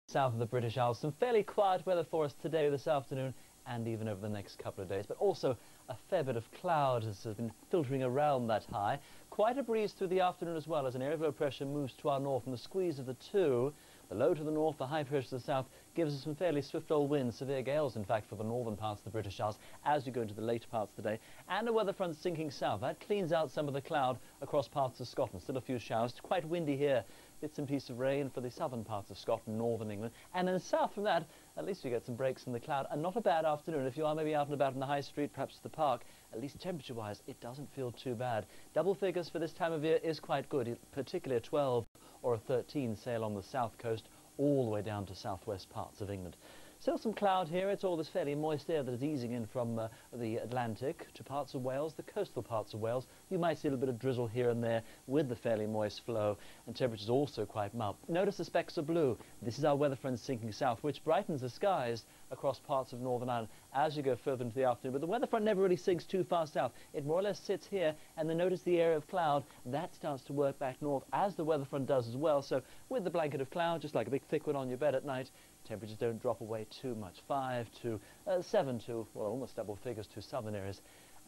South of the British Isles, some fairly quiet weather for us today, this afternoon, and even over the next couple of days, but also a fair bit of cloud has been filtering around that high. Quite a breeze through the afternoon as well as an area of low pressure moves to our north, and the squeeze of the two, the low to the north, the high pressure to the south, gives us some fairly swift old winds, severe gales in fact for the northern parts of the British Isles as you go into the later parts of the day, and a weather front sinking south. That cleans out some of the cloud across parts of Scotland. Still a few showers, quite windy here. Bits and pieces of rain for the southern parts of Scotland, northern England, and then south from that, at least we get some breaks in the cloud, and not a bad afternoon. If you are maybe out and about in the high street, perhaps the park, at least temperature-wise, it doesn't feel too bad. Double figures for this time of year is quite good, particularly a 12 or a 13 sail on the south coast, all the way down to southwest parts of England. Still some cloud here. It's all this fairly moist air that is easing in from the Atlantic to parts of Wales, the coastal parts of Wales. You might see a little bit of drizzle here and there with the fairly moist flow, and temperatures also quite mild. Notice the specks of blue. This is our weather front sinking south, which brightens the skies across parts of Northern Ireland as you go further into the afternoon. But the weather front never really sinks too far south. It more or less sits here, and then notice the area of cloud. That starts to work back north, as the weather front does as well. So with the blanket of cloud, just like a big thick one on your bed at night, temperatures don't drop away too much. 5 to 7 to, well, almost double figures to southern areas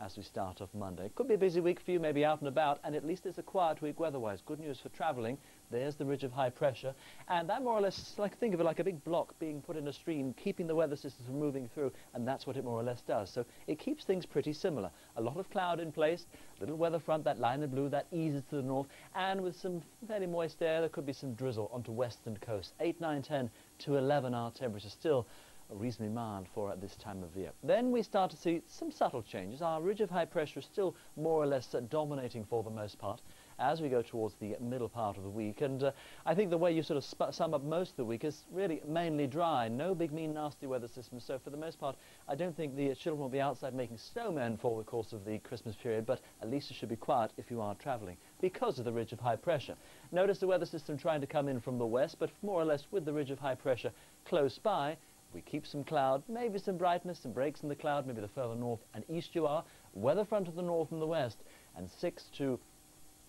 as we start off Monday. Could be a busy week for you, maybe out and about, and at least it's a quiet week weather-wise. Good news for travelling. There's the ridge of high pressure, and that more or less, think of it like a big block being put in a stream, keeping the weather systems from moving through, and that's what it more or less does. So it keeps things pretty similar. A lot of cloud in place, little weather front, that line of blue, that eases to the north, and with some fairly moist air, there could be some drizzle onto western coast. 8, 9, 10 to 11 our temperature, still reasonably mild for at this time of year. Then we start to see some subtle changes. Our ridge of high pressure is still more or less dominating for the most part as we go towards the middle part of the week, and I think the way you sort of sum up most of the week is really mainly dry. No big mean nasty weather systems, so for the most part I don't think the children will be outside making snowmen for the course of the Christmas period, but at least it should be quiet if you are travelling because of the ridge of high pressure. Notice the weather system trying to come in from the west, but more or less with the ridge of high pressure close by. We keep some cloud, maybe some brightness, some breaks in the cloud, maybe the further north and east you are. Weather front to the north and the west, and 6 to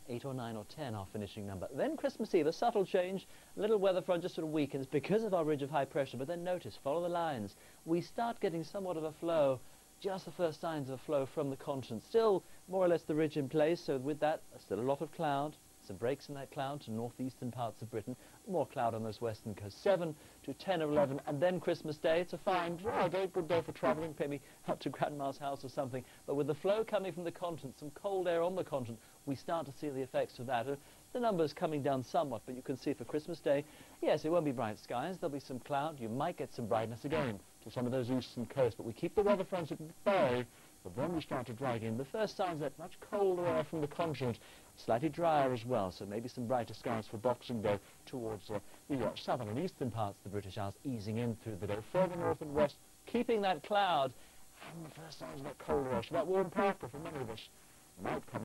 8 or 9 or 10 our finishing number. Then Christmas Eve, a subtle change, little weather front just sort of weakens because of our ridge of high pressure, but then notice, follow the lines. We start getting somewhat of a flow, just the first signs of a flow from the continent. Still more or less the ridge in place, so with that, still a lot of cloud. Some breaks in that cloud to northeastern parts of Britain, more cloud on those western coasts, 7 to 10 or 11, and then Christmas Day. It's a fine, dry day, good day for travelling, maybe up to Grandma's house or something. But with the flow coming from the continent, some cold air on the continent, we start to see the effects of that. The numbers coming down somewhat, but you can see for Christmas Day, yes, it won't be bright skies. There'll be some cloud. You might get some brightness again to some of those eastern coasts, but we keep the weather fronts at bay. But then we start to drag in the first signs that much colder air from the continent, slightly drier as well, so maybe some brighter skies for Boxing Day towards the southern and eastern parts of the British Isles, easing in through the day. Further north and west, keeping that cloud, and the first signs of that cold air. So that warm parka for many of us might come